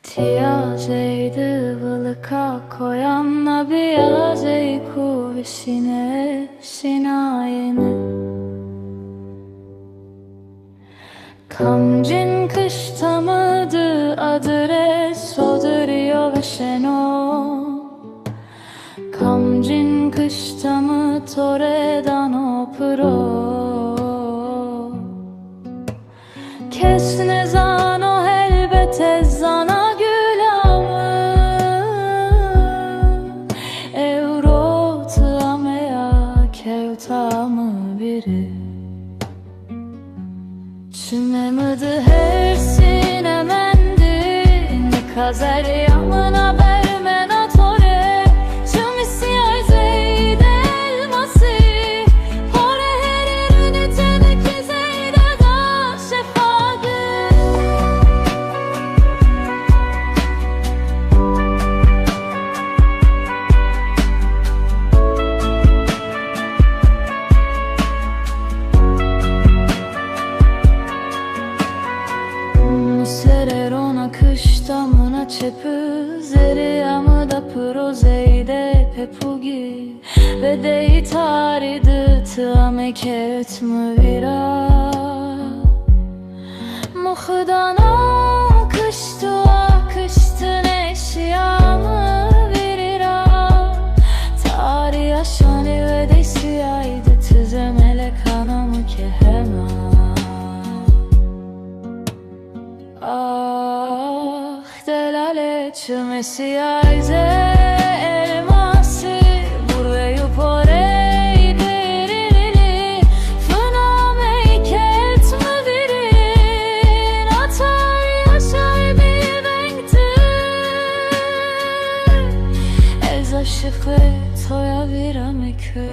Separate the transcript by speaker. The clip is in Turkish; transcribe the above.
Speaker 1: Tiazeydi vılıka koyanla biyazey kuvesine sinayene Kamcin kıştamadı adres sodırıyor ve şeno Kamcin kıştamı toredano pro Kesne zano helbete zana gülamı Euro tlamea kevtamı biri Çünemıdı her sinemendi Ne kazer yamına vermen atore Çümisi ayzeyde elması Pore her ünitede kizeyde da şefadı Sererona kıştamına çepı Zeriyamı da prozeyde pepugi Ve de itaridı tame ketmü vira Muhdana kıştın eşyamı virira Tari yaşani ve de siyaydı tüzemele kanamı kehema Ah delale çümesi ayze elması Burayı porey deririli Fına meyket mü verin Atar yaşay bir benkti Ez aşıklı toya viramekü